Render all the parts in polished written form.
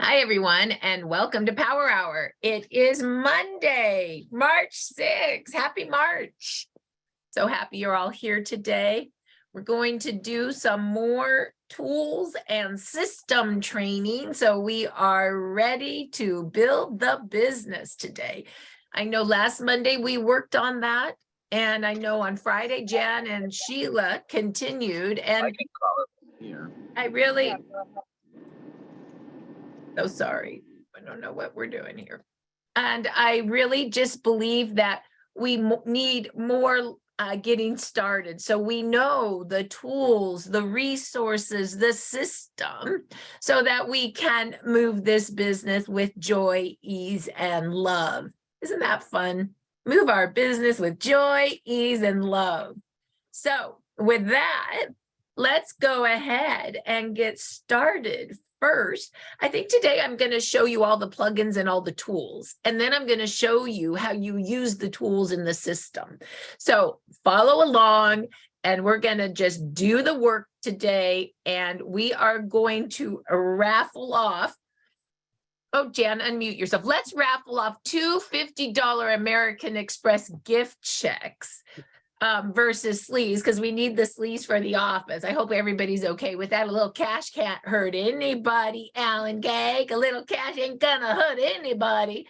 Hi, everyone, and welcome to Power Hour. It is Monday, March 6th. Happy March. So happy you're all here today. We're going to do some more tools and system training. So we are ready to build the business today. I know last Monday we worked on that. And I know on Friday, Jan and Sheila continued. And I can call it here. I really... So sorry. I don't know what we're doing here. And I really just believe that we need more getting started. So we know the tools, the resources, the system, so that we can move this business with joy, ease, and love. Isn't that fun? Move our business with joy, ease, and love. So with that, let's go ahead and get started. First, I think today I'm going to show you all the plugins and all the tools, and then I'm going to show you how you use the tools in the system. So follow along, and we're going to just do the work today, and we are going to raffle off. Oh, Jan, unmute yourself. Let's raffle off two $50 American Express gift checks. Versus sleeves, because we need the sleeves for the office. I hope everybody's okay with that. A little cash can't hurt anybody, Alan Gag. A little cash ain't gonna hurt anybody.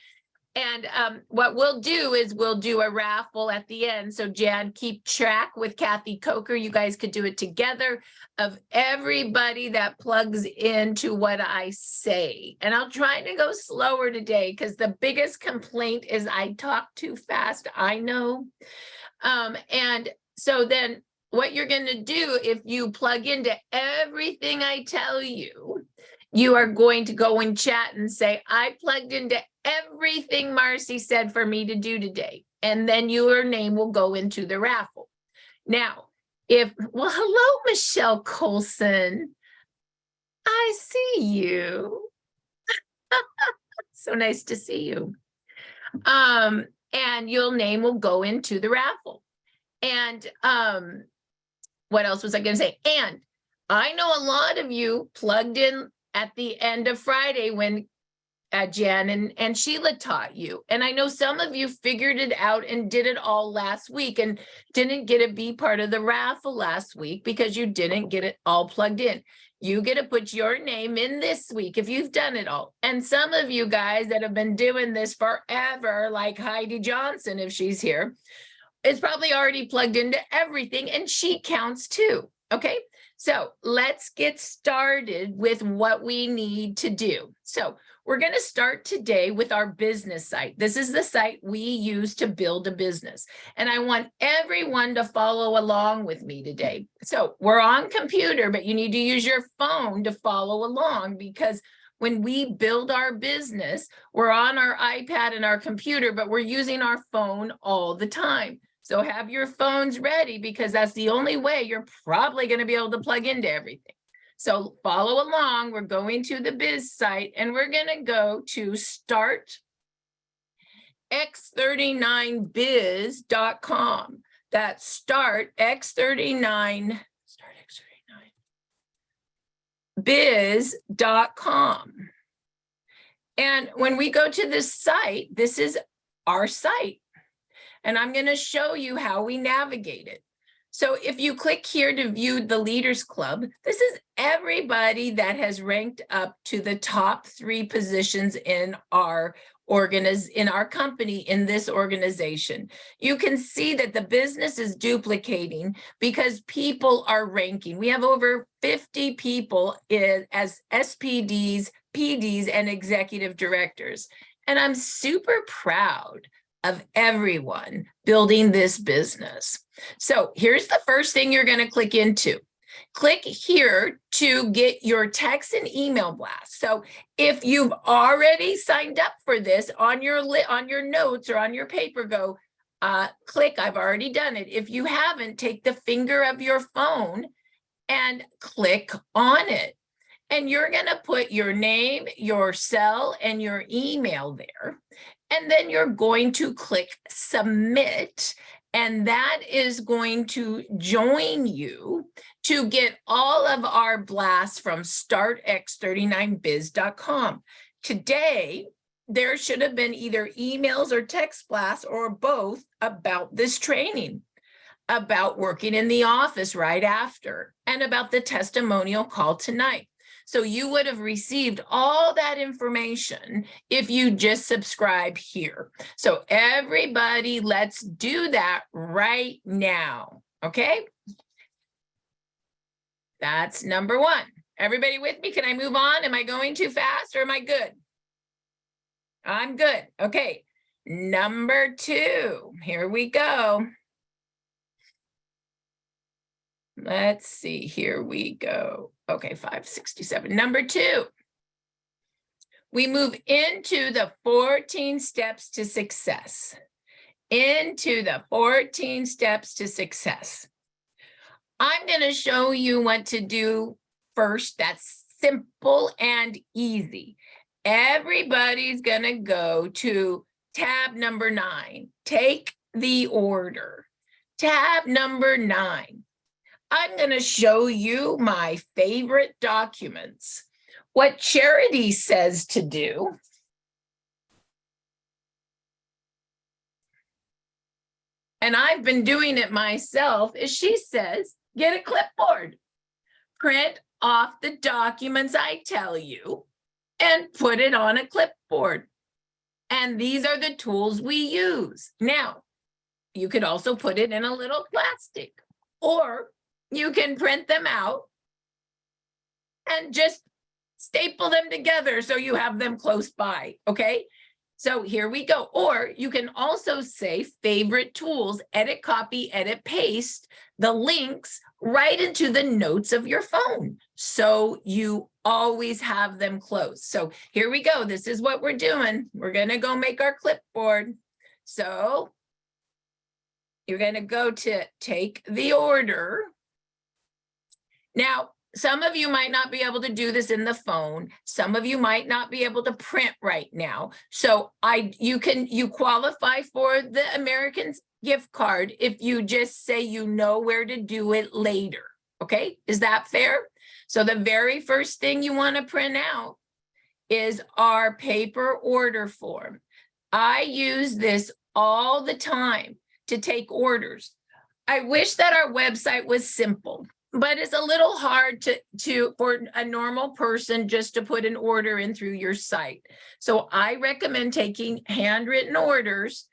And what we'll do is we'll do a raffle at the end. So Jan, keep track with Kathy Coker. You guys could do it together of everybody that plugs into what I say. And I'll try to go slower today because the biggest complaint is I talk too fast. I know. And so then what you're going to do, if you plug into everything I tell you, you are going to go in chat and say, I plugged into everything Marci said for me to do today. And then your name will go into the raffle. Now, hello, Michelle Colson. I see you. So nice to see you. And your name will go into the raffle. And what else was I going to say? And I know a lot of you plugged in at the end of Friday when Jan and Sheila taught you. And I know some of you figured it out and did it all last week and didn't get to be part of the raffle last week because you didn't get it all plugged in. You get to put your name in this week if you've done it all. And some of you guys that have been doing this forever, like Heidi Johnson, if she's here, is probably already plugged into everything, and she counts too. Okay, so let's get started with what we need to do. So we're going to start today with our business site. This is the site we use to build a business. And I want everyone to follow along with me today. So we're on computer, but you need to use your phone to follow along, because when we build our business, we're on our iPad and our computer, but we're using our phone all the time. So have your phones ready, because that's the only way you're probably going to be able to plug into everything. So follow along. We're going to the biz site, and we're going to go to startx39biz.com. That's startx39biz.com. And when we go to this site, this is our site. And I'm going to show you how we navigate it. So if you click here to view the Leaders Club, this is everybody that has ranked up to the top 3 positions in our company, in this organization. You can see that the business is duplicating because people are ranking. We have over 50 people as SPDs, PDs, and executive directors. And I'm super proud of everyone building this business. So here's the first thing you're going to click into. Click here to get your text and email blast. So if you've already signed up for this on your notes or on your paper, go click, I've already done it. If you haven't, take the finger of your phone and click on it. And you're going to put your name, your cell, and your email there. And then you're going to click submit, And that is going to join you to get all of our blasts from startx39biz.com. Today, there should have been either emails or text blasts or both about this training, about working in the office right after, and about the testimonial call tonight. So you would have received all that information if you just subscribe here. So everybody, let's do that right now, okay? That's number one. Everybody with me? Can I move on? Am I going too fast or am I good? I'm good. Okay, number two, here we go. Let's see, here we go. Okay, 567. Number two, we move into the 14 steps to success. Into the 14 steps to success. I'm going to show you what to do first. That's simple and easy. Everybody's going to go to tab number 9. Take the order. Tab number 9. I'm going to show you my favorite documents. What Charity says to do. And I've been doing it myself, is she says, get a clipboard. Print off the documents I tell you and put it on a clipboard. And these are the tools we use. Now, you could also put it in a little plastic, or you can print them out and just staple them together so you have them close by, okay? So here we go. Or you can also say favorite tools, edit, copy, edit, paste the links right into the notes of your phone. So you always have them close. So here we go. This is what we're doing. We're going to go make our clipboard. So you're going to go to take the order. Now, some of you might not be able to do this in the phone. Some of you might not be able to print right now. So you qualify for the American gift card if you just say you know where to do it later. Okay, is that fair? So the very first thing you want to print out is our paper order form. I use this all the time to take orders. I wish that our website was simple, but it's a little hard for a normal person just to put an order in through your site. So I recommend taking handwritten orders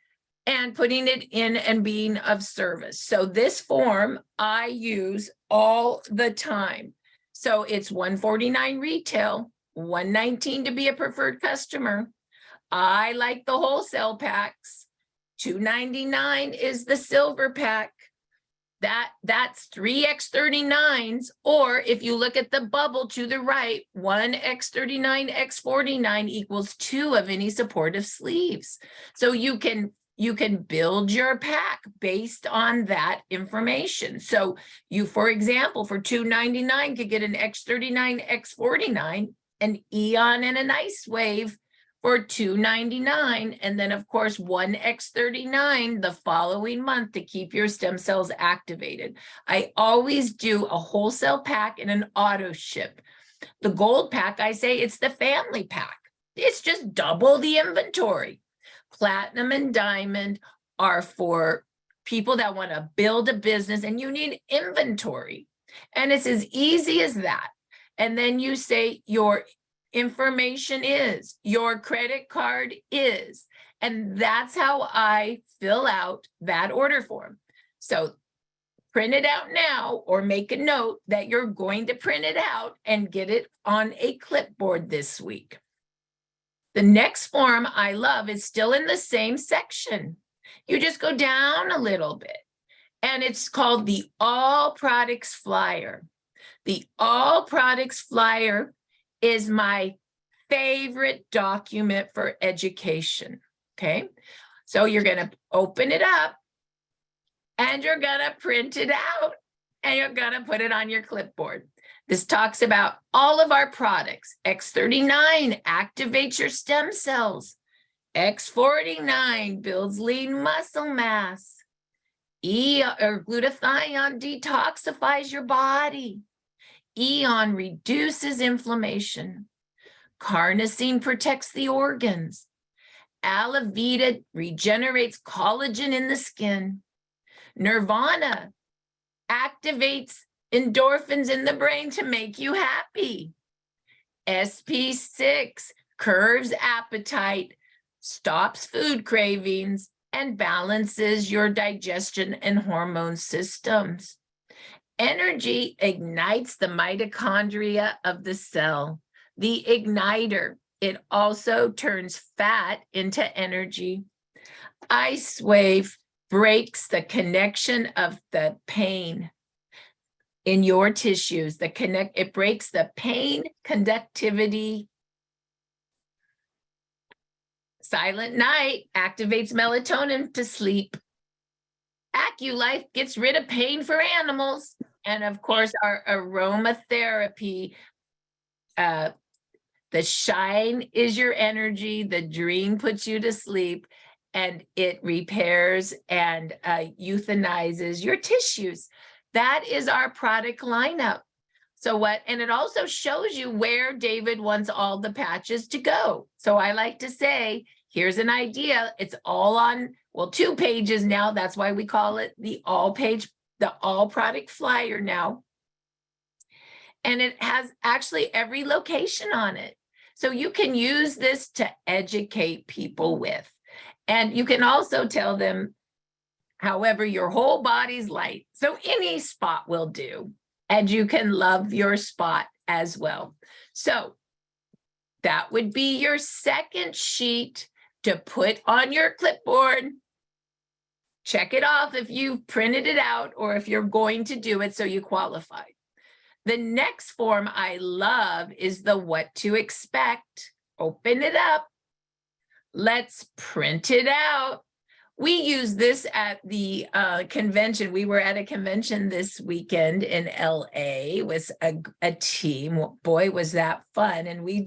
and putting it in and being of service. So this form I use all the time. So it's $149 retail, $119 to be a preferred customer. I like the wholesale packs. $299 is the silver pack. That's 3 X39s, or if you look at the bubble to the right, 1 X39, X49 equals 2 of any supportive sleeves. So you can build your pack based on that information. So you, for example, for $299 could get an X39, X49, an Eon and a Lifewave for $299, and then of course 1 X39 the following month to keep your stem cells activated. I always do a wholesale pack and an auto ship. The gold pack, I say it's the family pack. It's just double the inventory. Platinum and diamond are for people that want to build a business and you need inventory. And it's as easy as that. And then you say your information is, your credit card is, and that's how I fill out that order form. So print it out now or make a note that you're going to print it out and get it on a clipboard this week. The next form I love is still in the same section. You just go down a little bit and it's called the All Products Flyer. The All Products Flyer is my favorite document for education, okay? So you're gonna open it up and you're gonna print it out and you're gonna put it on your clipboard. This talks about all of our products. X39 activates your stem cells. X49 builds lean muscle mass. Or glutathione detoxifies your body. Eon reduces inflammation. Carnosine protects the organs. Aloe Vita regenerates collagen in the skin. Nirvana activates endorphins in the brain to make you happy. SP6 curbs appetite, stops food cravings, and balances your digestion and hormone systems. Energy ignites the mitochondria of the cell, the igniter. It also turns fat into energy. Lifewave breaks the connection of the pain in your tissues. It breaks the pain conductivity. Silent Night activates melatonin to sleep. AccuLife gets rid of pain for animals. And of course, our aromatherapy, the shine is your energy, the dream puts you to sleep, and it repairs and euthanizes your tissues. That is our product lineup. So and it also shows you where David wants all the patches to go. So I like to say, here's an idea. It's all on, 2 pages now. That's why we call it the all product flyer now. And it has actually every location on it. So you can use this to educate people with. And you can also tell them, however, your whole body's light. So any spot will do. And you can love your spot as well. So that would be your second sheet to put on your clipboard. Check it off if you've printed it out or if you're going to do it so you qualify. The next form I love is the what to expect. Open it up. Let's print it out. We use this at the convention. We were at a convention this weekend in LA with a team. Boy, was that fun. And we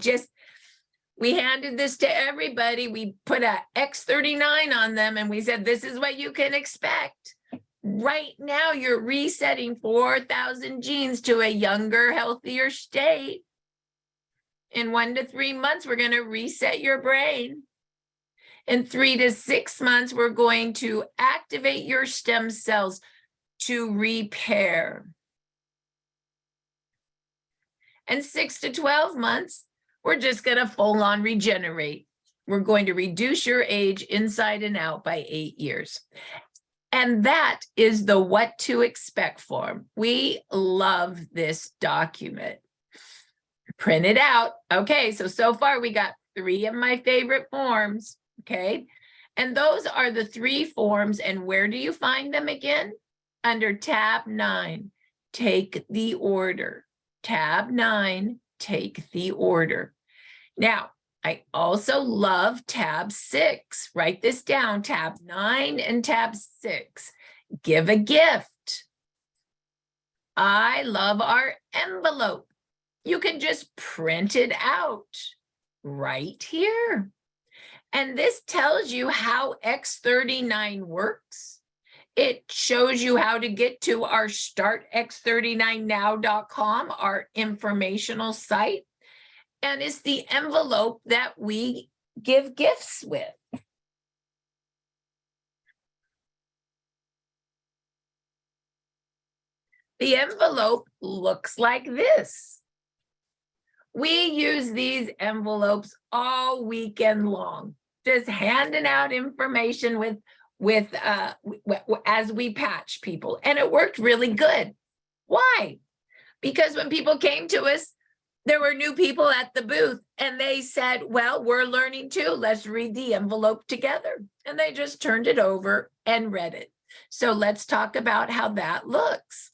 handed this to everybody. We put a X39 on them and we said, this is what you can expect. Right now, you're resetting 4,000 genes to a younger, healthier state. In 1 to 3 months, we're going to reset your brain. In 3 to 6 months, we're going to activate your stem cells to repair. And 6 to 12 months, we're just going to full on regenerate. We're going to reduce your age inside and out by 8 years. And that is the what to expect form. We love this document. Print it out. Okay, so far we got 3 of my favorite forms. Okay, and those are the 3 forms. And where do you find them again? Under tab 9, take the order. Tab 9, take the order. Now, I also love tab 6. Write this down, tab 9 and tab 6. Give a gift. I love our envelope. You can just print it out right here. And this tells you how X39 works. It shows you how to get to our startx39now.com, our informational site. And it's the envelope that we give gifts with. The envelope looks like this. We use these envelopes all weekend long, just handing out information as we patch people. And it worked really good. Why? Because when people came to us, there were new people at the booth and they said, well, we're learning too. Let's read the envelope together. And they just turned it over and read it. So let's talk about how that looks.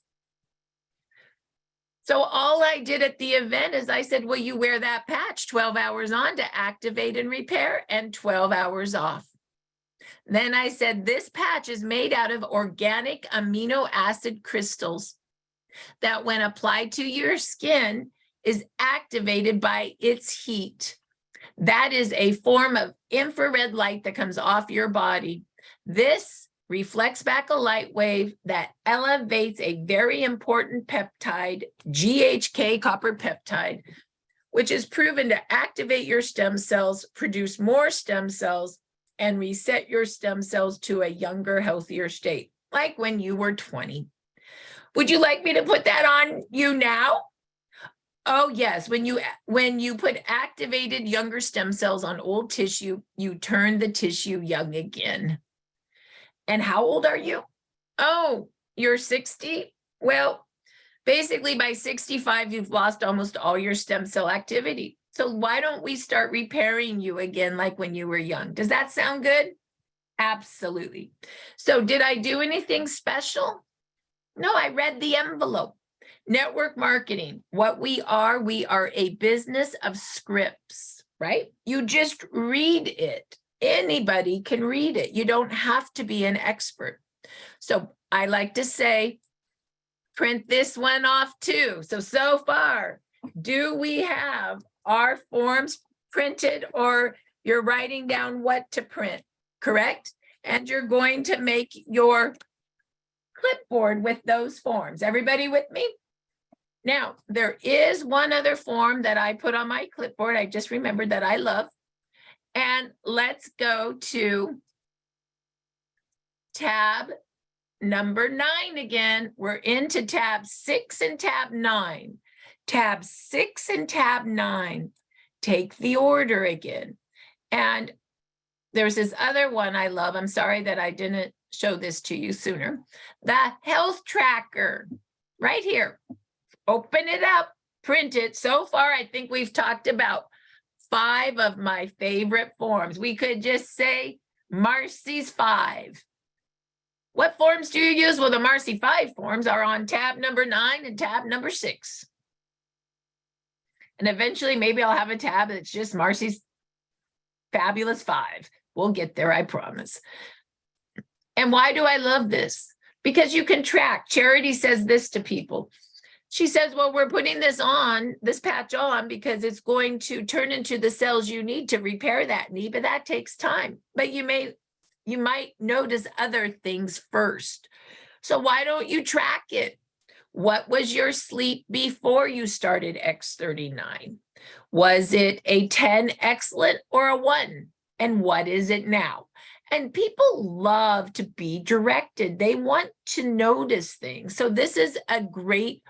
So all I did at the event is I said, well, you wear that patch 12 hours on to activate and repair and 12 hours off. Then I said, this patch is made out of organic amino acid crystals that when applied to your skin is activated by its heat. That is a form of infrared light that comes off your body. This reflects back a light wave that elevates a very important peptide, GHK copper peptide, which is proven to activate your stem cells, produce more stem cells, and reset your stem cells to a younger, healthier state, like when you were 20. Would you like me to put that on you now? Oh, yes. When you put activated younger stem cells on old tissue, you turn the tissue young again. And how old are you? Oh, you're 60? Well, basically by 65, you've lost almost all your stem cell activity. So why don't we start repairing you again like when you were young? Does that sound good? Absolutely. So did I do anything special? No, I read the envelope. Network marketing, what we are a business of scripts, right? You just read it. Anybody can read it. You don't have to be an expert. So I like to say, print this one off too. So far, do we have our forms printed, or you're writing down what to print, correct? And you're going to make your clipboard with those forms. Everybody with me? Now, there is one other form that I put on my clipboard. I just remembered that I love. And let's go to tab number 9 again. We're into tab 6 and tab 9. Tab 6 and tab 9. Take the order again. And there's this other one I love. I'm sorry that I didn't show this to you sooner. The health tracker, right here. Open it up, print it. So far, I think we've talked about 5 of my favorite forms. We could just say Marci's 5. What forms do you use? Well, the Marci 5 forms are on tab number 9 and tab number 6. And eventually, maybe I'll have a tab that's just Marci's Fabulous 5. We'll get there, I promise. And why do I love this? Because you can track. Charity says this to people. She says, well, we're putting this patch on because it's going to turn into the cells you need to repair that need, but that takes time. But you might notice other things first. So why don't you track it? What was your sleep before you started X39? Was it a 10 excellent or a 1? And what is it now? And people love to be directed. They want to notice things. So this is a great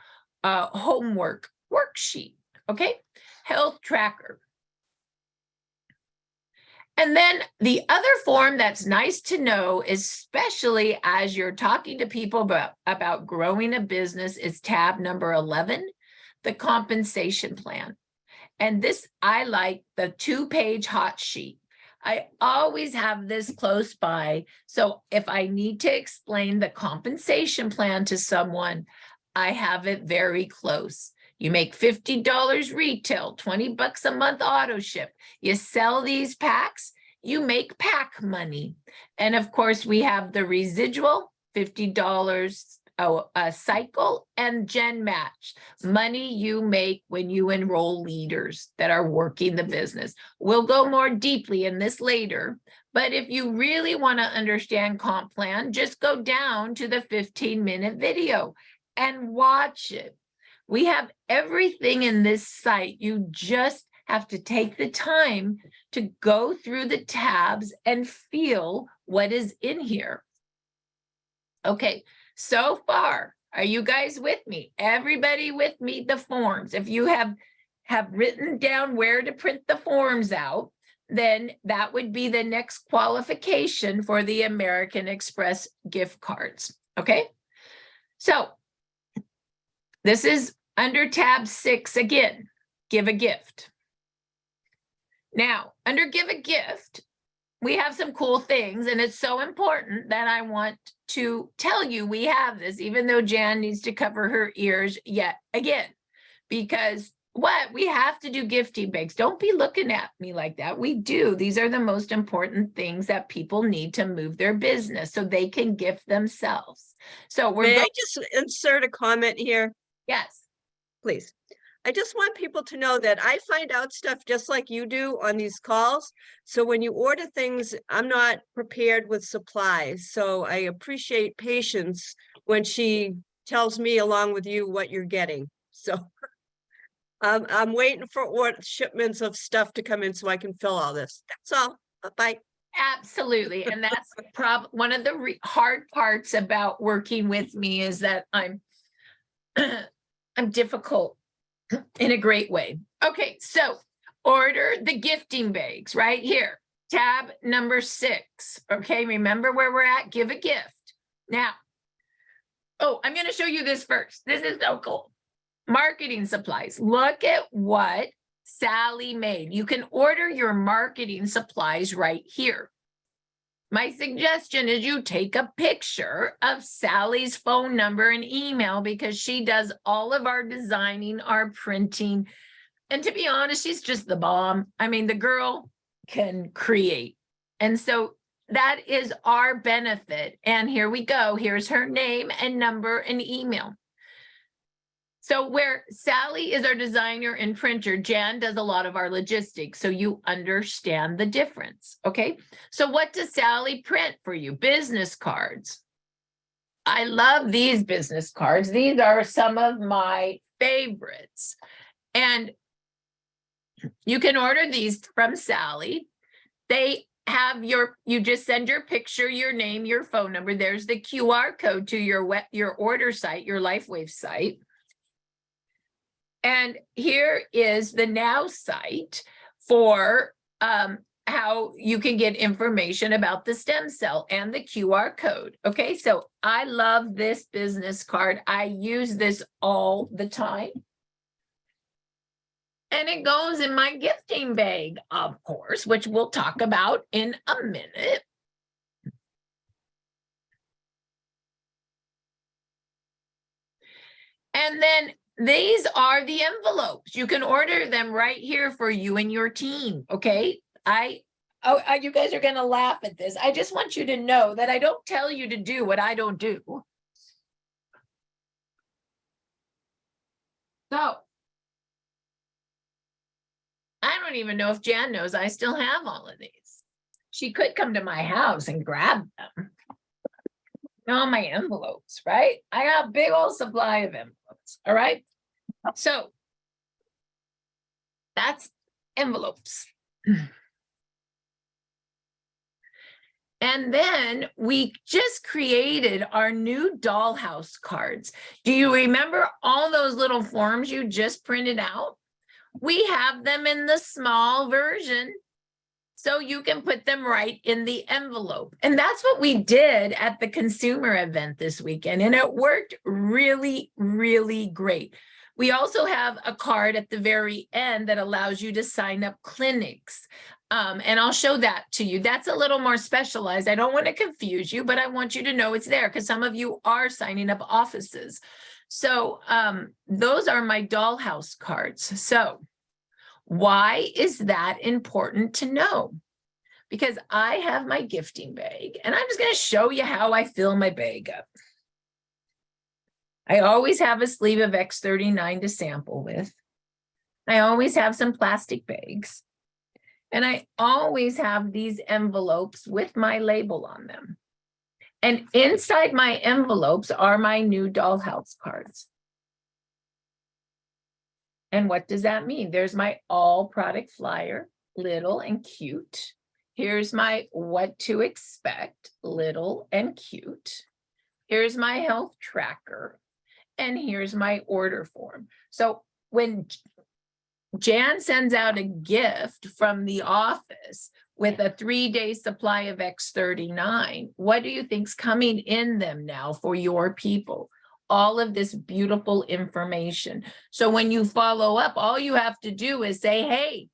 homework worksheet, okay? Health tracker. And then the other form that's nice to know, especially as you're talking to people about growing a business, is tab number 11, the compensation plan. And this, I like the 2-page hot sheet. I always have this close by. So if I need to explain the compensation plan to someone, I have it very close. You make $50 retail, $20 a month auto ship. You sell these packs, you make pack money. And of course, we have the residual, $50 a cycle, and Gen Match, money you make when you enroll leaders that are working the business. We'll go more deeply in this later, but if you really want to understand comp plan, just go down to the 15-minute video and watch it. We have everything in this site. You just have to take the time to go through the tabs and feel what is in here. Okay, so far, are you guys with me? Everybody with me? The forms. If you have written down where to print the forms out, then that would be the next qualification for the American Express gift cards. Okay, so this is under tab 6 again, give a gift. Now, under give a gift, we have some cool things, and it's so important that I want to tell you we have this, even though Jan needs to cover her ears yet again, because we have to do gifting bags. Don't be looking at me like that. We do. These are the most important things that people need to move their business so they can gift themselves. So May I just insert a comment here? Yes. Please. I just want people to know that I find out stuff just like you do on these calls. So when you order things, I'm not prepared with supplies. So I appreciate patience when she tells me along with you what you're getting. So I'm waiting for shipments of stuff to come in so I can fill all this. That's all. Bye. Absolutely. And that's one of the hard parts about working with me is that I'm difficult in a great way. Okay, so order the gifting bags right here. Tab number 6. Okay, remember where we're at? Give a gift. Now, I'm going to show you this first. This is so cool. Marketing supplies. Look at what Sally made. You can order your marketing supplies right here. My suggestion is you take a picture of Sally's phone number and email because she does all of our designing, our printing. And to be honest, she's just the bomb. I mean, the girl can create. And so that is our benefit. And here we go. Here's her name and number and email. So where Sally is our designer and printer, Jan does a lot of our logistics. So you understand the difference. Okay. So what does Sally print for you? Business cards. I love these business cards. These are some of my favorites. And you can order these from Sally. They have you just send your picture, your name, your phone number. There's the QR code to your order site, your Lifewave site. And here is the Now site for how you can get information about the stem cell and the QR code. Okay, so I love this business card. I use this all the time. And it goes in my gifting bag, of course, which we'll talk about in a minute. And then these are the envelopes. You can order them right here for you and your team, okay? You guys are gonna laugh at this. I just want you to know that I don't tell you to do what I don't do. So, I don't even know if Jan knows I still have all of these. She could come to my house and grab them. All my envelopes, right? I got a big old supply of envelopes, all right? So that's envelopes. And then we just created our new dollhouse cards. Do you remember all those little forms you just printed out? We have them in the small version, so you can put them right in the envelope. And that's what we did at the consumer event this weekend. And it worked really, really great. We also have a card at the very end that allows you to sign up clinics. And I'll show that to you. That's a little more specialized. I don't want to confuse you, but I want you to know it's there because some of you are signing up offices. So those are my dollhouse cards. So why is that important to know? Because I have my gifting bag and I'm just going to show you how I fill my bag up. I always have a sleeve of X39 to sample with. I always have some plastic bags. And I always have these envelopes with my label on them. And inside my envelopes are my new dollhouse cards. And what does that mean? There's my all product flyer, little and cute. Here's my what to expect, little and cute. Here's my health tracker. And here's my order form. So when Jan sends out a gift from the office with a 3-day supply of X39, what do you think's coming in them now for your people? All of this beautiful information. So when you follow up, all you have to do is say, hey,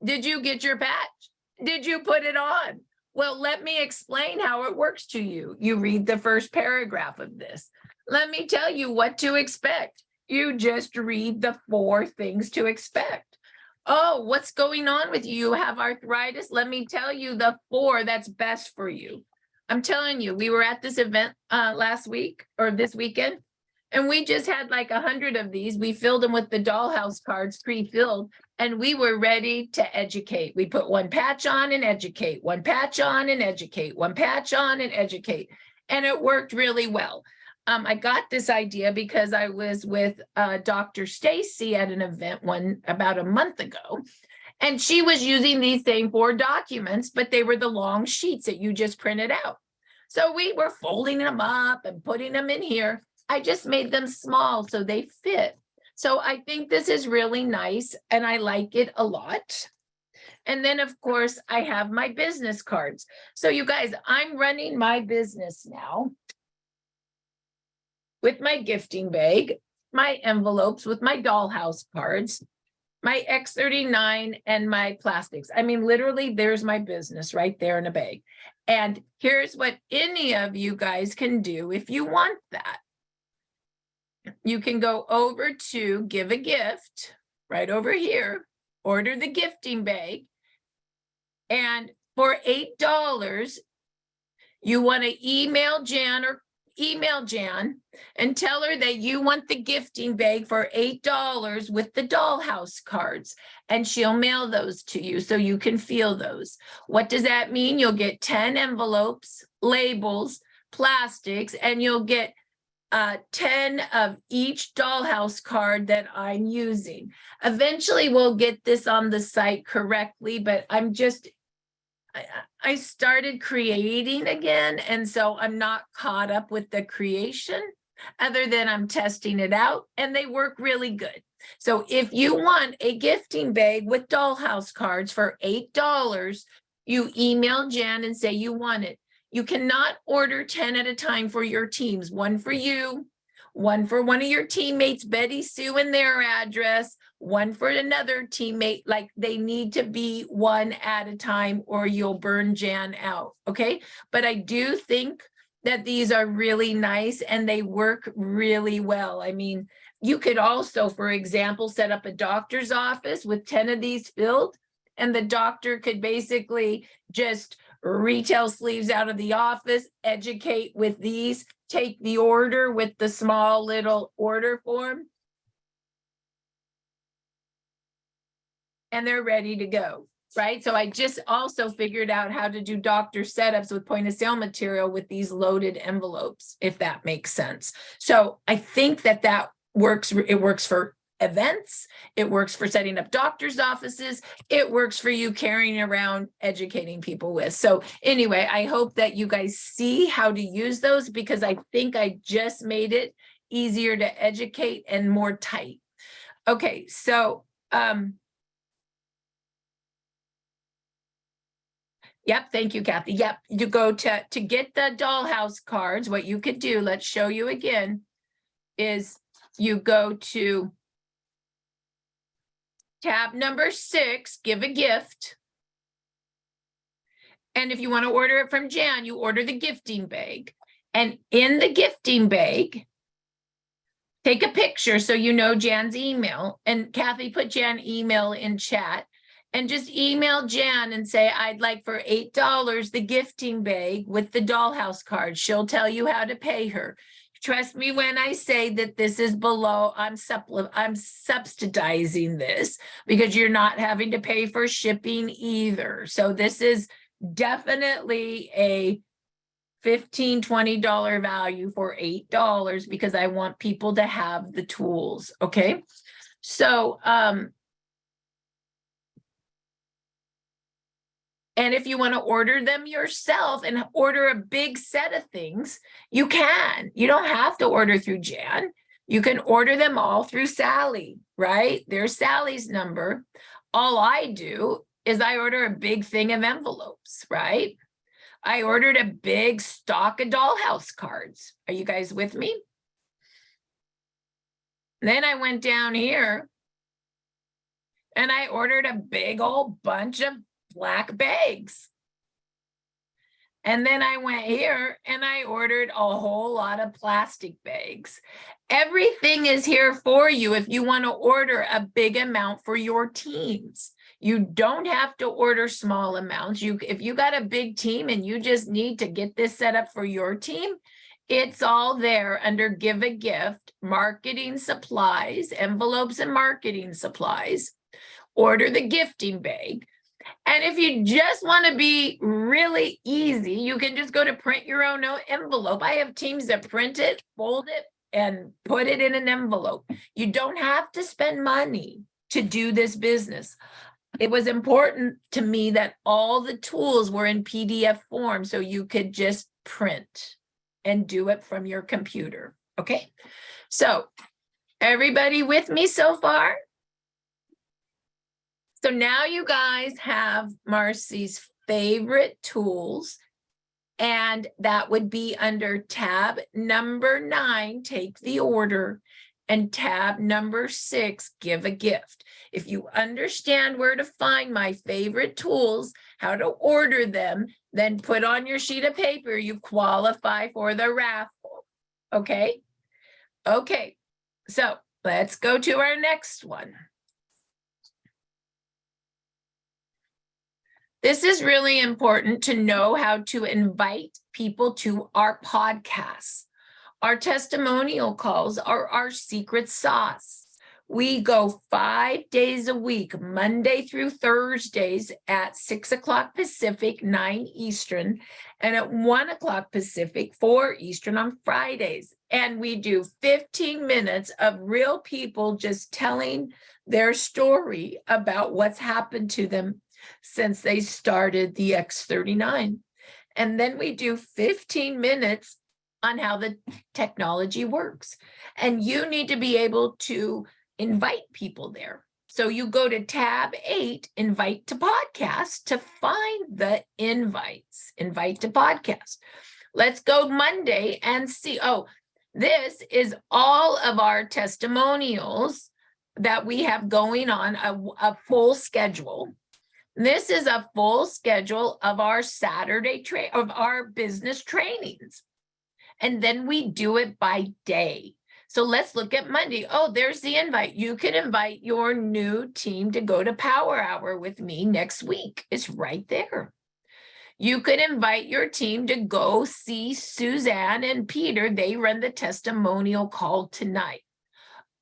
did you get your patch? Did you put it on? Well, let me explain how it works to you. You read the first paragraph of this. Let me tell you what to expect. You just read the 4 things to expect. Oh, what's going on with you? You have arthritis? Let me tell you the 4 that's best for you. I'm telling you, we were at this event last week or this weekend. And we just had like 100 of these. We filled them with the dollhouse cards pre-filled, and we were ready to educate. We put one patch on and educate, one patch on and educate, one patch on and educate. And it worked really well. I got this idea because I was with Dr. Stacy at an event about a month ago. And she was using these same 4 documents, but they were the long sheets that you just printed out. So we were folding them up and putting them in here. I just made them small so they fit. So I think this is really nice and I like it a lot. And then of course I have my business cards. So you guys, I'm running my business now with my gifting bag, my envelopes with my dollhouse cards, my X39 and my plastics. I mean, literally there's my business right there in a bag. And here's what any of you guys can do if you want that. You can go over to Give a Gift right over here, order the gifting bag. And for $8, you want to email Jan and tell her that you want the gifting bag for $8 with the dollhouse cards, and she'll mail those to you so you can feel those. What does that mean? You'll get 10 envelopes, labels, plastics, and you'll get 10 of each dollhouse card that I'm using. Eventually we'll get this on the site correctly, but I started creating again, and so I'm not caught up with the creation other than I'm testing it out, and they work really good. So if you want a gifting bag with dollhouse cards for $8, you email Jan and say you want it. You cannot order 10 at a time for your teams, one for you, one for one of your teammates, Betty Sue and their address, one for another teammate. Like, they need to be one at a time or you'll burn Jan out, okay? But I do think that these are really nice and they work really well. I mean, you could also, for example, set up a doctor's office with 10 of these filled, and the doctor could basically just retail sleeves out of the office, educate with these, take the order with the small little order form, and they're ready to go, right? So I just also figured out how to do doctor setups with point of sale material with these loaded envelopes, if that makes sense. So I think that works. It works for events, it works for setting up doctor's offices, it works for you carrying around educating people with. So anyway, I hope that you guys see how to use those, because I think I just made it easier to educate and more tight. Okay, so yep, thank you, Kathy. Yep, you go to get the dollhouse cards. What you could do, let's show you again, is you go to tab number 6, Give a Gift. And if you want to order it from Jan, you order the gifting bag. And in the gifting bag, take a picture so you know Jan's email. And Kathy, put Jan email in chat. And just email Jan and say, I'd like for $8 the gifting bag with the dollhouse card. She'll tell you how to pay her. Trust me when I say that this is below, I'm subsidizing this because you're not having to pay for shipping either. So this is definitely a $15, $20 value for $8 because I want people to have the tools, okay? So, and if you want to order them yourself and order a big set of things, you can. You don't have to order through Jan. You can order them all through Sally, right? There's Sally's number. All I do is I order a big thing of envelopes, right? I ordered a big stock of dollhouse cards. Are you guys with me? Then I went down here and I ordered a big old bunch of black bags. And then I went here and I ordered a whole lot of plastic bags. Everything is here for you if you want to order a big amount for your teams. You don't have to order small amounts. If you got a big team and you just need to get this set up for your team, It's all there under give a gift, marketing supplies, envelopes and marketing supplies. Order the gifting bag. And if you just want to be really easy, you can just go to print your own envelope. I have teams that print it, fold it, and put it in an envelope. You don't have to spend money to do this business. It was important to me that all the tools were in PDF form so you could just print and do it from your computer. Okay, so everybody with me so far? So now you guys have Marci's favorite tools, and that would be under tab number 9, take the order, and tab number 6, give a gift. If you understand where to find my favorite tools, how to order them, then put on your sheet of paper, you qualify for the raffle. Okay? Okay, so let's go to our next one. This is really important to know how to invite people to our podcasts. Our testimonial calls are our secret sauce. We go 5 days a week, Monday through Thursdays at 6 o'clock Pacific, 9 Eastern, and at 1 o'clock Pacific, 4 Eastern on Fridays. And we do 15 minutes of real people just telling their story about what's happened to them since they started the X39. And then we do 15 minutes on how the technology works. And you need to be able to invite people there. So you go to tab 8, invite to podcast, to find the invites, invite to podcast. Let's go Monday and see. Oh, this is all of our testimonials that we have going on, a full schedule. This is a full schedule of our Saturday of our business trainings. And then we do it by day. So let's look at Monday. Oh, there's the invite. You can invite your new team to go to Power Hour with me next week. It's right there. You could invite your team to go see Suzanne and Peter. They run the testimonial call tonight.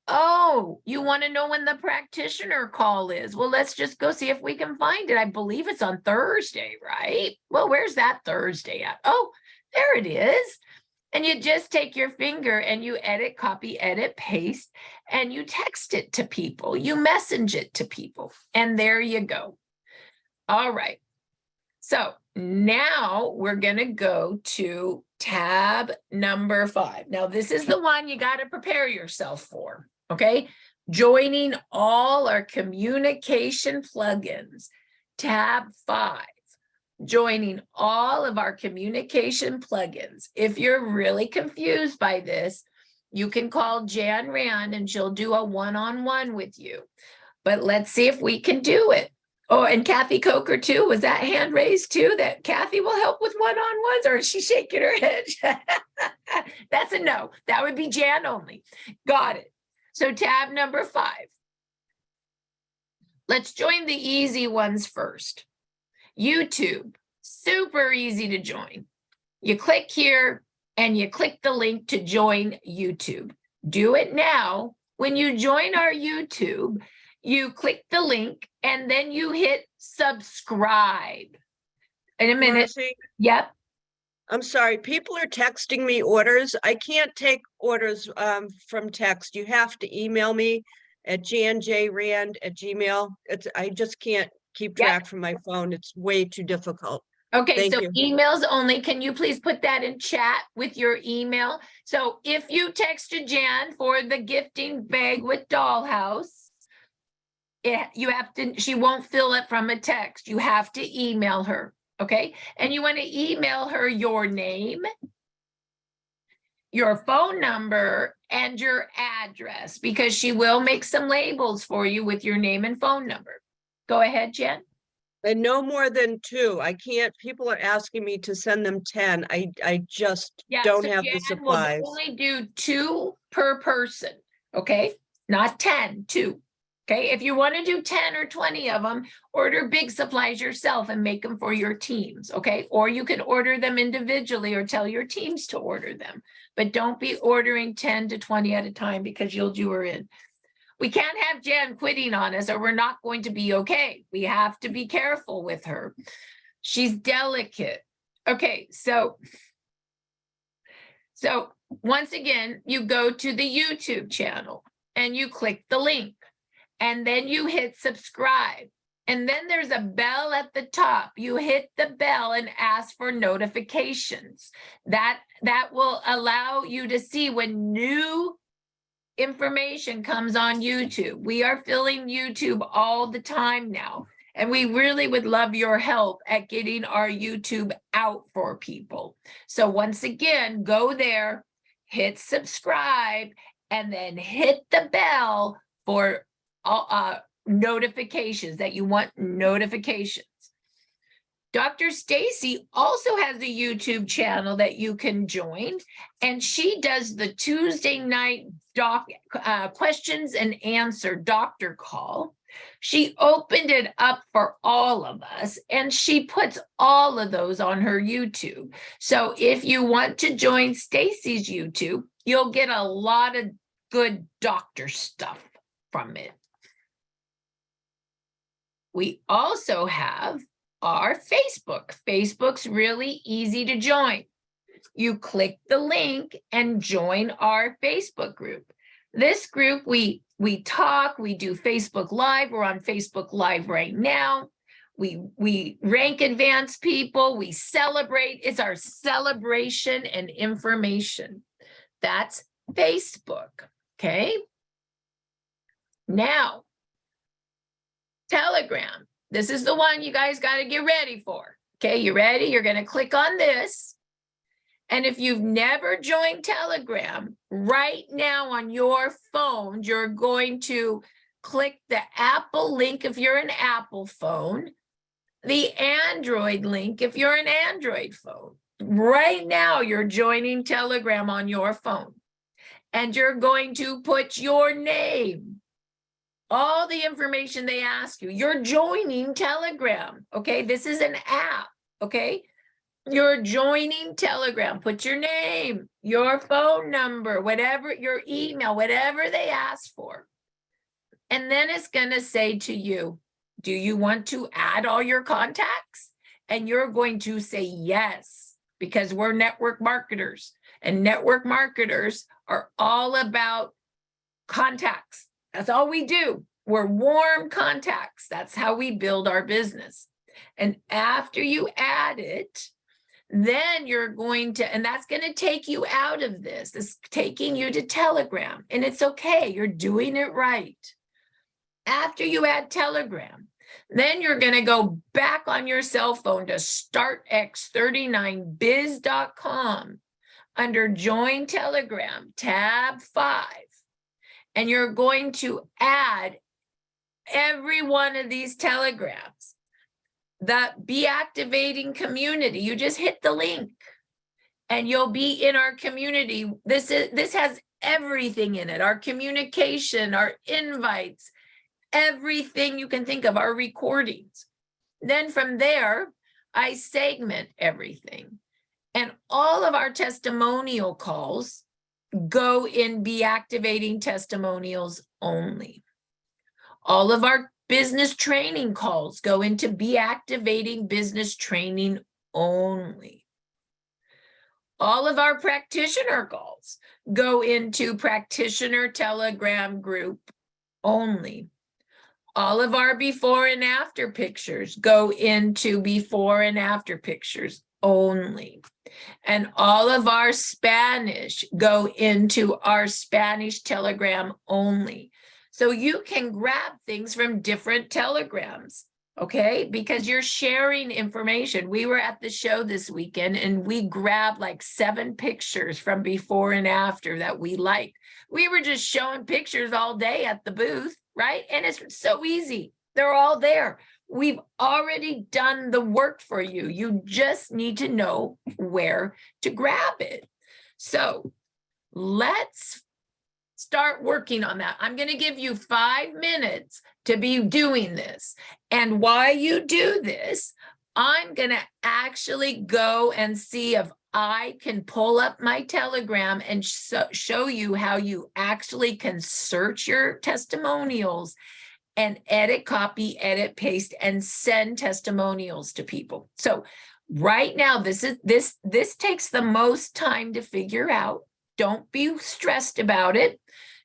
Oh, you want to know when the practitioner call is? Well, let's just go see if we can find it. I believe it's on Thursday, right? Well, where's that Thursday at? Oh, there it is. And you just take your finger and you edit, copy, edit, paste, and you text it to people. You message it to people. And there you go. All right. So now we're going to go to tab number 5. Now, this is the one you got to prepare yourself for. Okay, joining all our communication plugins, tab 5, joining all of our communication plugins. If you're really confused by this, you can call Jan Rand and she'll do a one-on-one with you. But let's see if we can do it. Oh, and Kathy Coker too. Was that hand raised too? That Kathy will help with one-on-ones, or is she shaking her head? That's a no. That would be Jan only. Got it. So tab number 5. Let's join the easy ones first. YouTube, super easy to join. You click here and you click the link to join YouTube. Do it now. When you join our YouTube, you click the link and then you hit subscribe. In a minute. Marci, Yep. I'm sorry, people are texting me orders. I can't take orders from text. You have to email me at janjrand@gmail. I just can't keep track from my phone. It's way too difficult. Okay, Thank so you. emails only. Can you please put that in chat with your email? So if you texted Jan for the gifting bag with Dollhouse, you have to, she won't fill it from a text. You have to email her. Okay, and you want to email her your name, your phone number, and your address, because she will make some labels for you with your name and phone number. Go ahead, Jen. And no more than 2. I can't, people are asking me to send them 10. I just don't so have the Jan supplies. will only do 2 per person, okay? Not 10, 2. Okay, if you want to do 10 or 20 of them, order big supplies yourself and make them for your teams, okay? Or you can order them individually or tell your teams to order them. But don't be ordering 10 to 20 at a time because you'll do her in. We can't have Jen quitting on us or we're not going to be okay. We have to be careful with her. She's delicate. Okay, so once again, you go to the YouTube channel and you click the link. And then you hit subscribe. And then there's a bell at the top. You hit the bell and ask for notifications. That will allow you to see when new information comes on YouTube. We are filling YouTube all the time now. And we really would love your help at getting our YouTube out for people. So once again, go there, hit subscribe, and then hit the bell for notifications that you want notifications. Dr. Stacy also has a YouTube channel that you can join, and she does the Tuesday night questions and answer doctor call. She opened it up for all of us, and she puts all of those on her YouTube. So if you want to join Stacy's YouTube, you'll get a lot of good doctor stuff from it. We also have our Facebook. Facebook's really easy to join. You click the link and join our Facebook group. This group, we talk, we do Facebook Live. We're on Facebook Live right now. We rank advanced people, we celebrate. It's our celebration and information. That's Facebook, okay? Now, Telegram. This is the one you guys got to get ready for. Okay, you ready? You're going to click on this. And if you've never joined Telegram, right now on your phone, you're going to click the Apple link if you're an Apple phone, the Android link if you're an Android phone. Right now, you're joining Telegram on your phone. And you're going to put your name, all the information they ask you. You're joining Telegram, okay? This is an app, okay? You're joining Telegram. Put your name, your phone number, whatever, your email, whatever they ask for. And then it's going to say to you, do you want to add all your contacts? And you're going to say yes, because we're network marketers. And network marketers are all about contacts. That's all we do. We're warm contacts. That's how we build our business. And after you add it, then you're going to, and that's going to take you out of this. It's taking you to Telegram. And it's okay. You're doing it right. After you add Telegram, then you're going to go back on your cell phone to startx39biz.com under Join Telegram, tab 5. And you're going to add every one of these telegrams. The BeActivating community, you just hit the link and you'll be in our community. This has everything in it, our communication, our invites, everything you can think of, our recordings. Then from there, I segment everything. And all of our testimonial calls go in BeActivating testimonials only. All of our business training calls go into BeActivating business training only. All of our practitioner calls go into practitioner Telegram group only. All of our before and after pictures go into before and after pictures only. And all of our Spanish go into our Spanish Telegram only. So you can grab things from different telegrams, okay? Because you're sharing information. We were at the show this weekend and we grabbed like 7 pictures from before and after that we liked. We were just showing pictures all day at the booth, right? And it's so easy. They're all there. We've already done the work for you. You just need to know where to grab it. So let's start working on that. I'm going to give you 5 minutes to be doing this. And while you do this, I'm going to actually go and see if I can pull up my Telegram and show you how you actually can search your testimonials and edit, copy, edit, paste, and send testimonials to people. So right now, this takes the most time to figure out. Don't be stressed about it.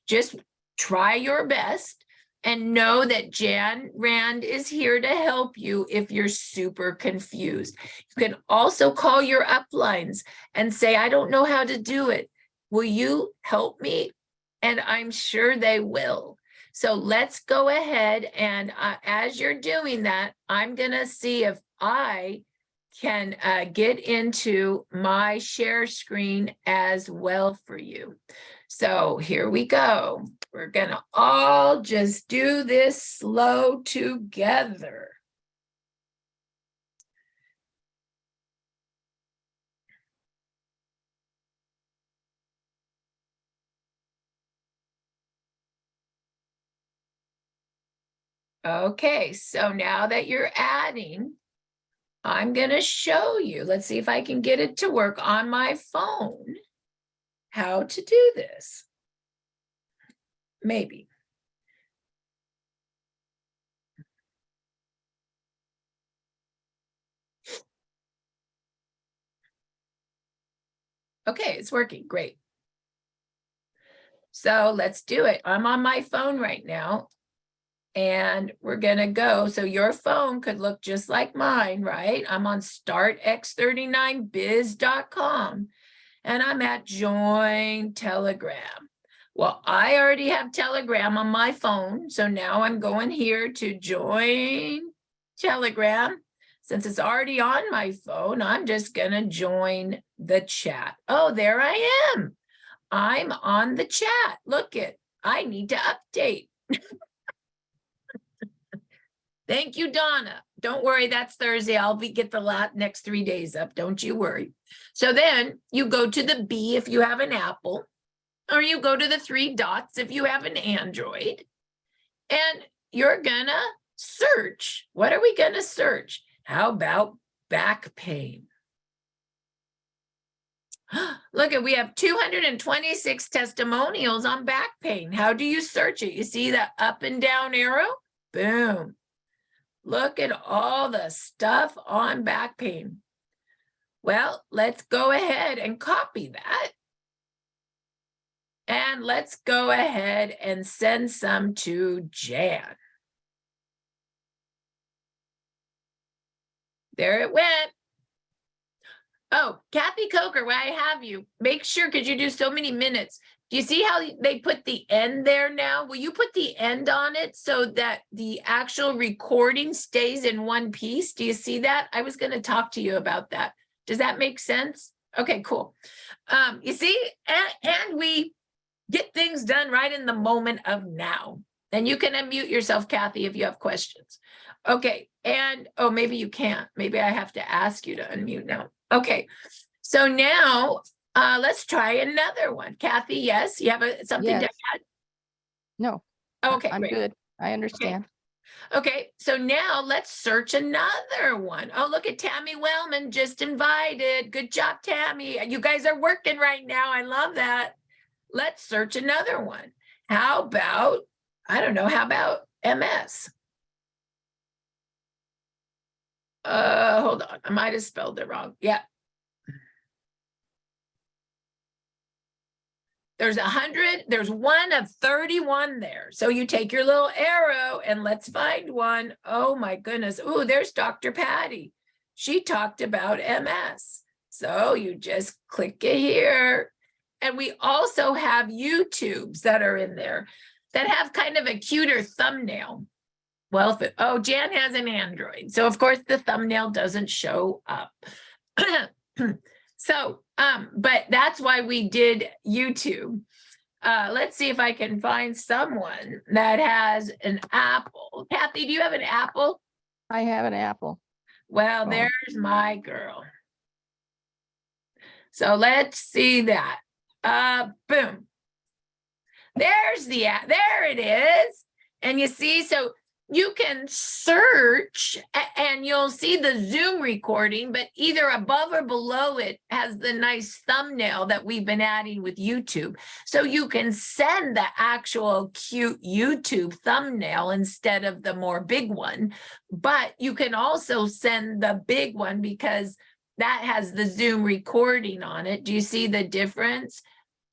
Just try your best and know that Jan Rand is here to help you if you're super confused. You can also call your uplines and say, I don't know how to do it. Will you help me? And I'm sure they will. So let's go ahead and as you're doing that, I'm going to see if I can get into my share screen as well for you. So here we go. We're going to all just do this slow together. Okay, so now that you're adding, I'm going to show you. Let's see if I can get it to work on my phone. How to do this. Maybe. Okay, it's working. Great. So let's do it. I'm on my phone right now. And we're going to go. So your phone could look just like mine, right? I'm on startx39biz.com and I'm at join Telegram. Well, I already have Telegram on my phone. So now I'm going here to join Telegram. Since it's already on my phone, I'm just going to join the chat. Oh, there I am. I'm on the chat. Look it. I need to update. Thank you, Donna. Don't worry, that's Thursday. I'll get the next 3 days up. Don't you worry. So then you go to the B if you have an Apple, or you go to the 3 dots if you have an Android, and you're gonna search. What are we gonna search? How about back pain? Look at, we have 226 testimonials on back pain. How do you search it? You see the up and down arrow? Boom. Look at all the stuff on back pain. Well, let's go ahead and copy that. And let's go ahead and send some to Jan. There it went. Oh, Kathy Coker, where I have you, make sure, because you do so many minutes. Do you see how they put the end there now? Will you put the end on it so that the actual recording stays in one piece? Do you see that? I was going to talk to you about that. Does that make sense? Okay, cool. You see, and we get things done right in the moment of now. And you can unmute yourself, Kathy, if you have questions. Okay, and oh, maybe you can't. Maybe I have to ask you to unmute now. Okay, so now let's try another one. Kathy, yes, you have something to add? No. Okay, I'm great. good. I understand. Okay, so now let's search another one. Oh, look at Tammy Wellman just invited. Good job, Tammy. You guys are working right now. I love that. Let's search another one. How about, I don't know, how about MS? Hold on, I might have spelled it wrong. Yeah. There's 100, there's one of 31 there. So you take your little arrow and let's find one. Oh my goodness. Oh, there's Dr. Patty. She talked about MS. So you just click it here. And we also have YouTubes that are in there that have kind of a cuter thumbnail. Well, Jan has an Android. So of course the thumbnail doesn't show up. So, but that's why we did YouTube. Let's see if I can find someone that has an Apple. Kathy, do you have an Apple? I have an Apple. Well, Oh. there's my girl. So let's see that. Boom. There's the app. There it is. And you see, so you can search and you'll see the Zoom recording, but either above or below it has the nice thumbnail that we've been adding with YouTube. So you can send the actual cute YouTube thumbnail instead of the more big one, but you can also send the big one because that has the Zoom recording on it. Do you see the difference?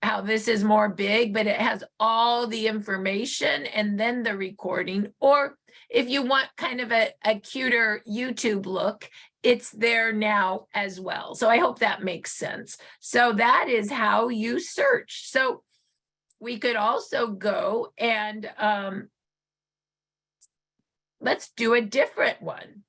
How this is more big, but it has all the information and then the recording. Or if you want kind of a cuter YouTube look, it's there now as well. So I hope that makes sense. So that is how you search. So we could also go and let's do a different one.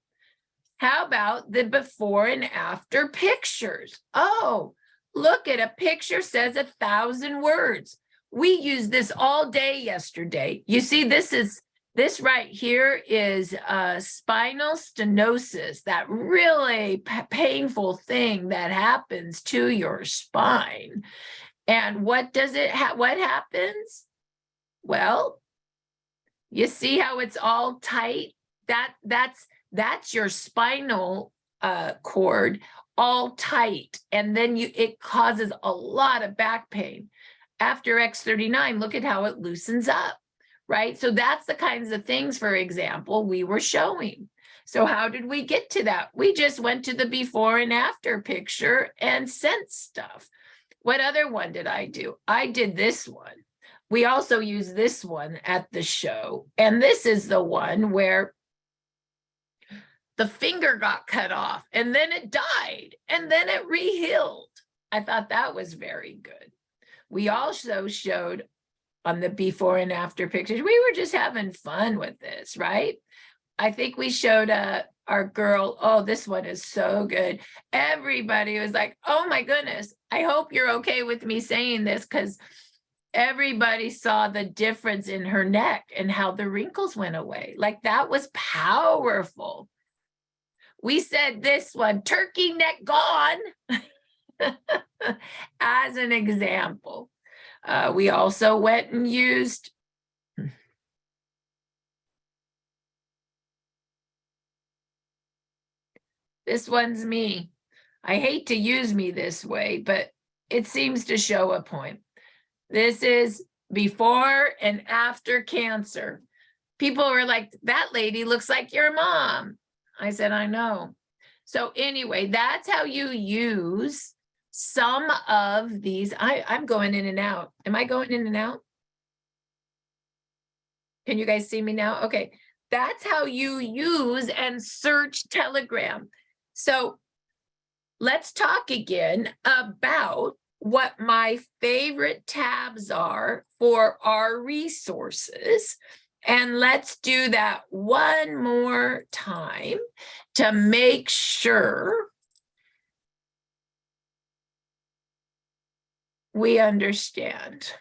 How about the before and after pictures? Oh, look at a picture says 1,000 words. We used this all day yesterday. You see, this right here is spinal stenosis, that really painful thing that happens to your spine. And what does it what happens? Well, you see how it's all tight? That's your spinal cord all tight, and then it causes a lot of back pain. After X39, look at how it loosens up, right? So that's the kinds of things, for example, we were showing. So how did we get to that? We just went to the before and after picture and sent stuff. What other one did I do? I did this one. We also use this one at the show, and this is the one where the finger got cut off and then it died and then it re-healed. I thought that was very good. We also showed on the before and after pictures, we were just having fun with this, right? I think we showed our girl, oh, this one is so good. Everybody was like, oh my goodness, I hope you're okay with me saying this, because everybody saw the difference in her neck and how the wrinkles went away. Like, that was powerful. We said this one, turkey neck gone, as an example. We also went and used this one's me. I hate to use me this way, but it seems to show a point. This is before and after cancer. People were like, that lady looks like your mom. I said, I know. So anyway, that's how you use some of these. I'm going in and out. Am I going in and out? Can you guys see me now? Okay. That's how you use and search Telegram. So let's talk again about what my favorite tabs are for our resources. And let's do that one more time to make sure we understand.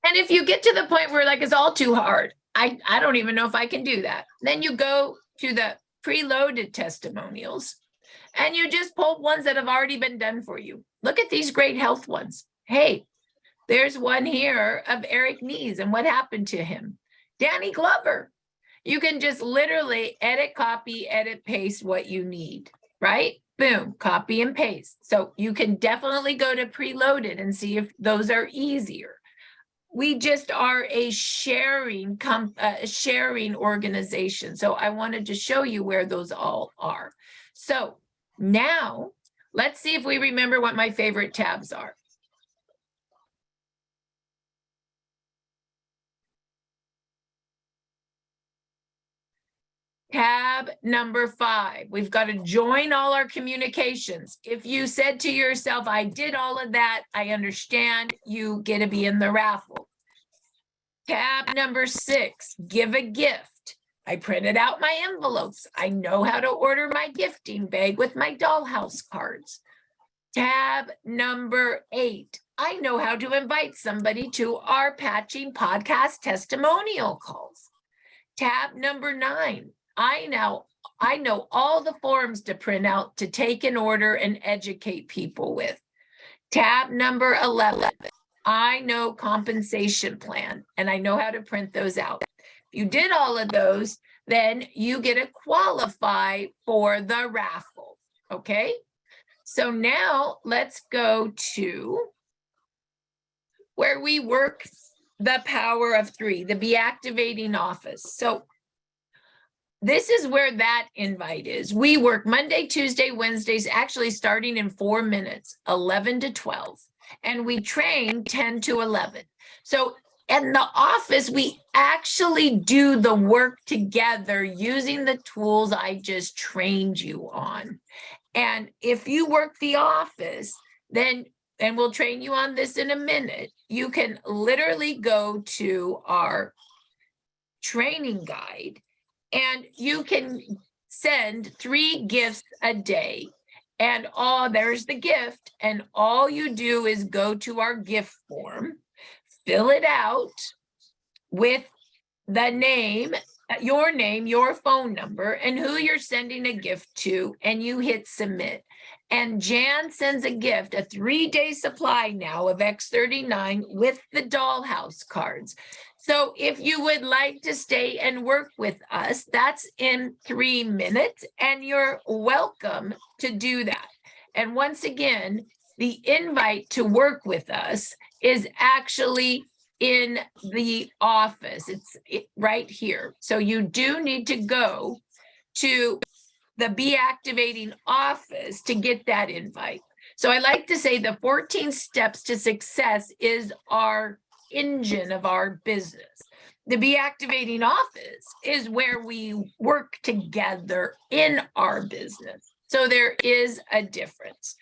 And if you get to the point where like it's all too hard, I don't even know if I can do that. Then you go to the preloaded testimonials and you just pull ones that have already been done for you. Look at these great health ones. Hey, there's one here of Eric Nees and what happened to him. Danny Glover. You can just literally edit, copy, edit, paste what you need, right? Boom, copy and paste. So you can definitely go to preloaded and see if those are easier. We just are a sharing organization. So I wanted to show you where those all are. So now let's see if we remember what my favorite tabs are. Tab number 5, we've got to join all our communications. If you said to yourself, I did all of that, I understand, you get to be in the raffle. Tab number 6, give a gift. I printed out my envelopes. I know how to order my gifting bag with my dollhouse cards. Tab number 8, I know how to invite somebody to our patching podcast testimonial calls. Tab number 9, I know all the forms to print out to take an order and educate people with. Tab number 11, I know compensation plan and I know how to print those out. If you did all of those, then you get to qualify for the raffle, okay? So now let's go to where we work the power of 3, the BeActivating office. So this is where that invite is. We work Monday, Tuesday, Wednesdays, actually starting in 4 minutes, 11 to 12, and we train 10 to 11. So in the office, we actually do the work together using the tools I just trained you on. And if you work the office, then, and we'll train you on this in a minute, you can literally go to our training guide and you can send 3 gifts a day. And there's the gift. And all you do is go to our gift form, fill it out with the name, your phone number, and who you're sending a gift to, and you hit submit. And Jan sends a gift, a 3-day supply now of X39 with the dollhouse cards. So if you would like to stay and work with us, that's in 3 minutes, and you're welcome to do that. And once again, the invite to work with us is actually in the office. It's right here. So you do need to go to the BeActivating office to get that invite. So I like to say the 14 steps to success is our engine of our business. The BeActivating office is where we work together in our business. So there is a difference.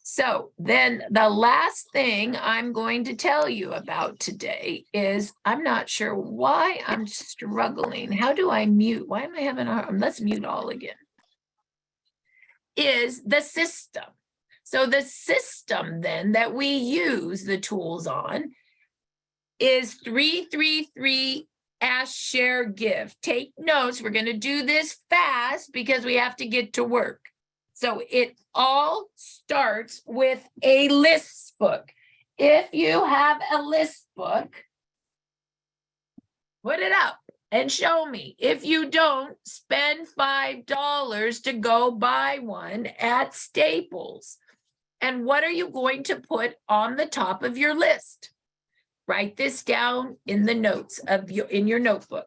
So then the last thing I'm going to tell you about today is, I'm not sure why I'm struggling. How do I mute? Why am I having let's mute all again. Is the system. So the system then that we use the tools on is 333 Ask, Share, Give. Take notes. We're going to do this fast because we have to get to work. So it all starts with a list book. If you have a list book, put it up and show me. If you don't, spend $5 to go buy one at Staples. And what are you going to put on the top of your list? Write this down in the notes in your notebook.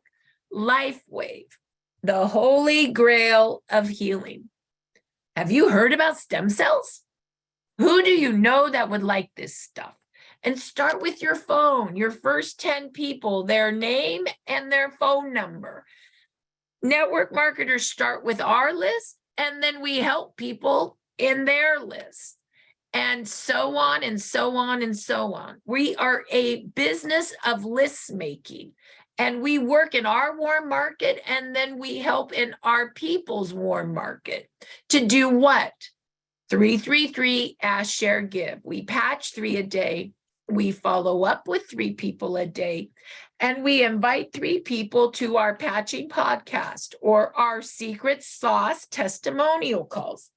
Lifewave, the holy grail of healing. Have you heard about stem cells? Who do you know that would like this stuff? And start with your phone, your first 10 people, their name and their phone number. Network marketers start with our list, and then we help people in their list, and so on and so on and so on. We are a business of list making. And we work in our warm market, and then we help in our people's warm market to do what? 333 Ask, Share, Give. We patch 3 a day. We follow up with 3 people a day. And we invite 3 people to our patching podcast or our secret sauce testimonial calls.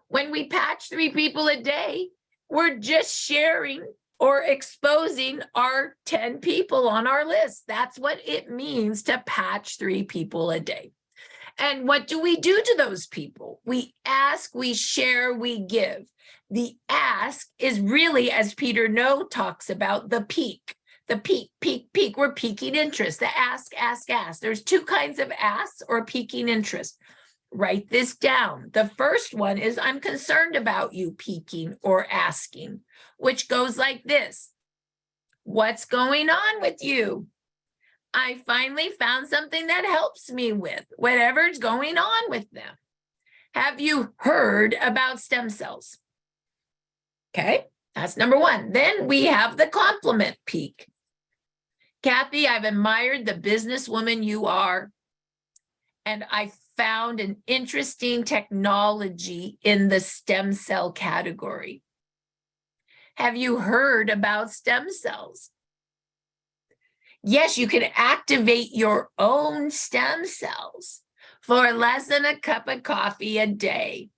When we patch 3 people a day, we're just sharing or exposing our 10 people on our list. That's what it means to patch 3 people a day. And what do we do to those people? We ask, we share, we give. The ask is really, as Peter No talks about, the peak. The peak. We're piquing interest. The ask. There's 2 kinds of asks or piquing interest. Write this down. The first one is, I'm concerned about you, piquing or asking, which goes like this. What's going on with you? I finally found something that helps me with whatever's going on with them. Have you heard about stem cells? Okay, that's number 1. Then we have the compliment peak. Kathy, I've admired the businesswoman you are, and I found an interesting technology in the stem cell category. Have you heard about stem cells? Yes, you can activate your own stem cells for less than a cup of coffee a day.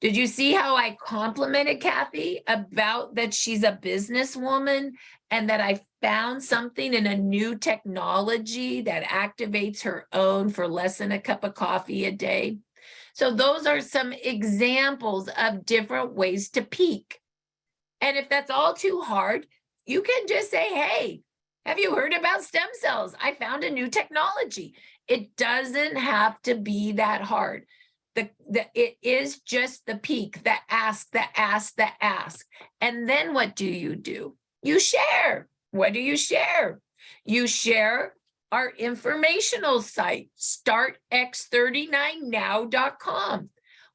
Did you see how I complimented Kathy about that she's a businesswoman and that I found something in a new technology that activates her own for less than a cup of coffee a day? So those are some examples of different ways to peak. And if that's all too hard, you can just say, hey, have you heard about stem cells? I found a new technology. It doesn't have to be that hard. It is just the peak, the ask, the ask, the ask. And then what do? You share. What do you share? You share our informational site, startx39now.com.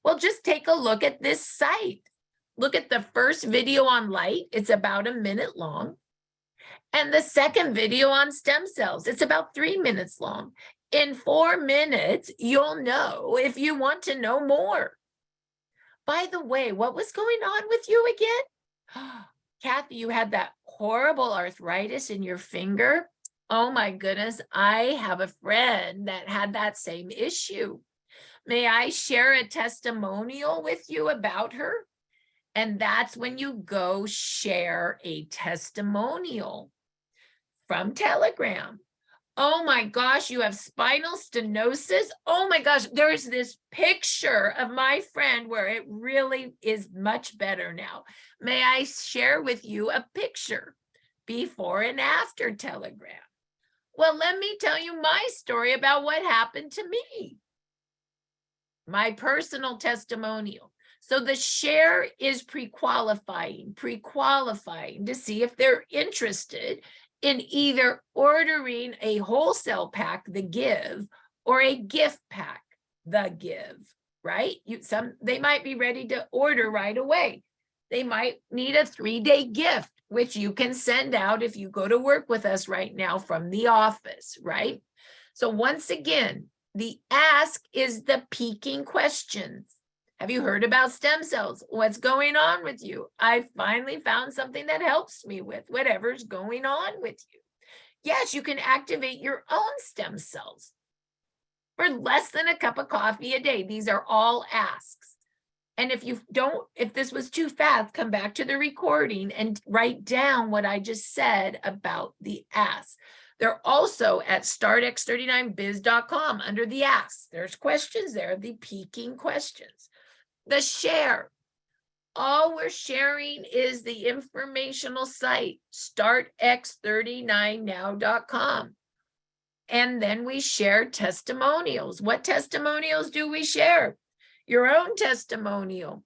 Well, just take a look at this site. Look at the first video on light. It's about a minute long. And the second video on stem cells, it's about 3 minutes long. In 4 minutes, you'll know if you want to know more. By the way, what was going on with you again? Kathy, you had that horrible arthritis in your finger. Oh my goodness, I have a friend that had that same issue. May I share a testimonial with you about her? And that's when you go share a testimonial from Telegram. Oh my gosh, you have spinal stenosis. Oh my gosh, there's this picture of my friend where it really is much better now. May I share with you a picture before and after Telegram? Well, let me tell you my story about what happened to me. My personal testimonial. So the share is pre-qualifying to see if they're interested in either ordering a wholesale pack, the give, or a gift pack, the give, right? They might be ready to order right away. They might need a 3-day gift, which you can send out if you go to work with us right now from the office, right? So once again, the ask is the peaking questions. Have you heard about stem cells? What's going on with you? I finally found something that helps me with whatever's going on with you. Yes, you can activate your own stem cells for less than a cup of coffee a day. These are all asks. And if this was too fast, come back to the recording and write down what I just said about the asks. They're also at startx39biz.com under the asks. There's questions there, the peaking questions. The share. All we're sharing is the informational site, startx39now.com. And then we share testimonials. What testimonials do we share? Your own testimonial,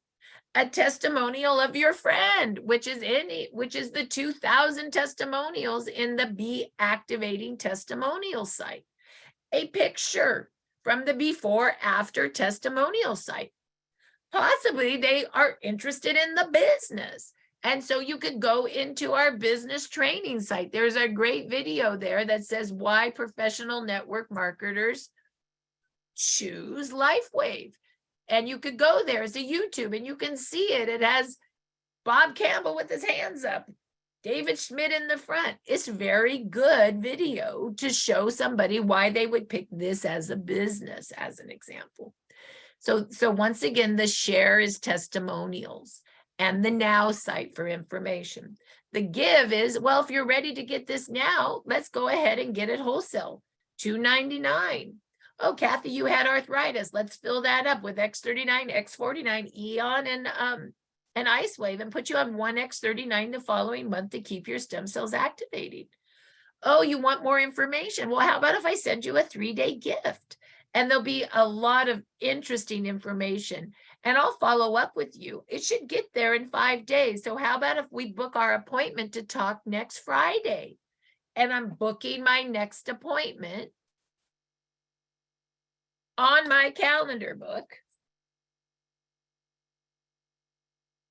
a testimonial of your friend, which is the 2,000 testimonials in the BeActivating testimonial site. A picture from the before after testimonial site. Possibly they are interested in the business. And so you could go into our business training site. There's a great video there that says why professional network marketers choose Lifewave. And you could go there as a YouTube and you can see it. It has Bob Campbell with his hands up, David Schmidt in the front. It's very good video to show somebody why they would pick this as a business, as an example. So once again, the share is testimonials and the now site for information. The give is, well, if you're ready to get this now, let's go ahead and get it wholesale, $2.99. Oh, Kathy, you had arthritis. Let's fill that up with X39, X49, Eon, and Icewave and put you on 1X39 the following month to keep your stem cells activated. Oh, you want more information? Well, how about if I send you a 3-day gift? And there'll be a lot of interesting information. And I'll follow up with you. It should get there in 5 days. So how about if we book our appointment to talk next Friday? And I'm booking my next appointment on my calendar book,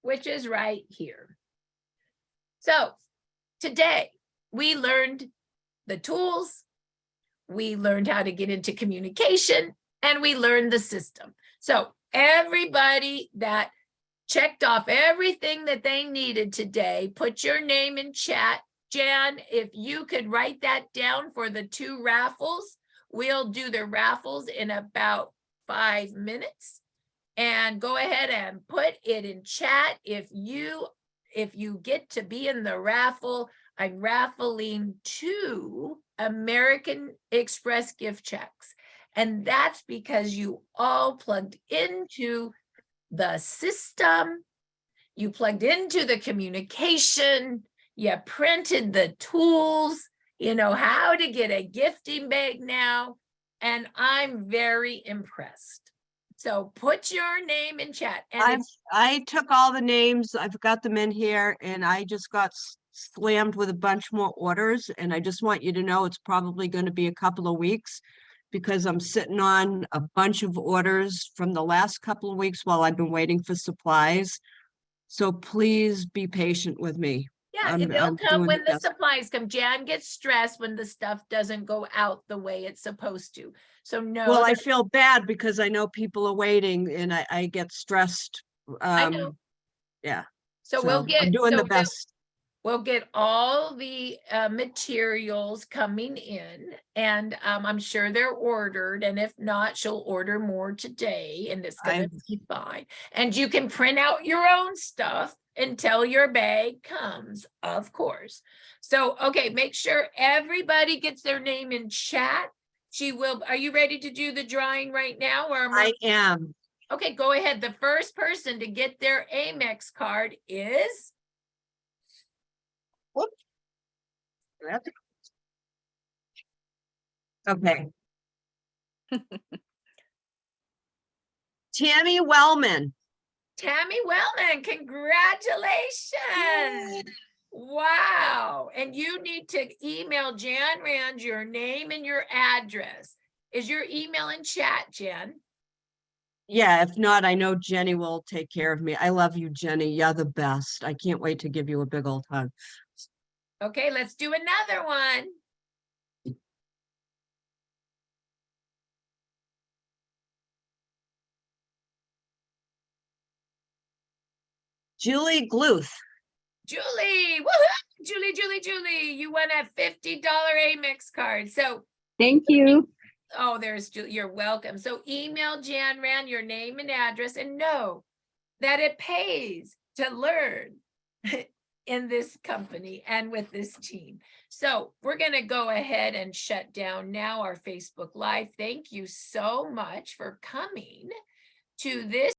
which is right here. So today we learned the tools, we learned how to get into communication, and we learned the system. So everybody that checked off everything that they needed today. Put your name in chat. Jan, if you could write that down for the 2 raffles, we'll do the raffles in about 5 minutes. And go ahead and put it in chat. If you get to be in the raffle, I'm raffling 2 American Express gift checks. And that's because you all plugged into the system, you plugged into the communication, you printed the tools, you know how to get a gifting bag now, and I'm very impressed. So put your name in chat. And I took all the names, I've got them in here, and I just got slammed with a bunch more orders, and I just want you to know it's probably going to be a couple of weeks because I'm sitting on a bunch of orders from the last couple of weeks while I've been waiting for supplies. So please be patient with me. yeah, I'm they'll come doing when the the best. supplies come. Jan gets stressed when the stuff doesn't go out the way it's supposed to. So no, Well, I feel bad because I know people are waiting and I get stressed. I know. Yeah. So So we'll get, I'm doing so the best. we'll get all the materials coming in, and I'm sure they're ordered. And if not, she'll order more today, and it's gonna be fine. And you can print out your own stuff until your bag comes, of course. So, okay, make sure everybody gets their name in chat. She will. Are you ready to do the drawing right now? Or I am. okay, go ahead. The first person to get their Amex card is. Okay. Tammy Wellman. Tammy Wellman, congratulations. Wow. And you need to email Jan Rand your name and your address. Is your email in chat, Jen? Yeah, if not, I know Jenny will take care of me. I love you, Jenny. You're the best. I can't wait to give you a big old hug. Okay, let's do another one. Julie Gluth. Julie, woohoo! Julie, you won a $50 Amex card. So, Thank you. oh, there's Julie, you're welcome. So email Jan Rand your name and address and know that it pays to learn in this company and with this team. So we're going to go ahead and shut down now our Facebook Live. Thank you so much for coming to this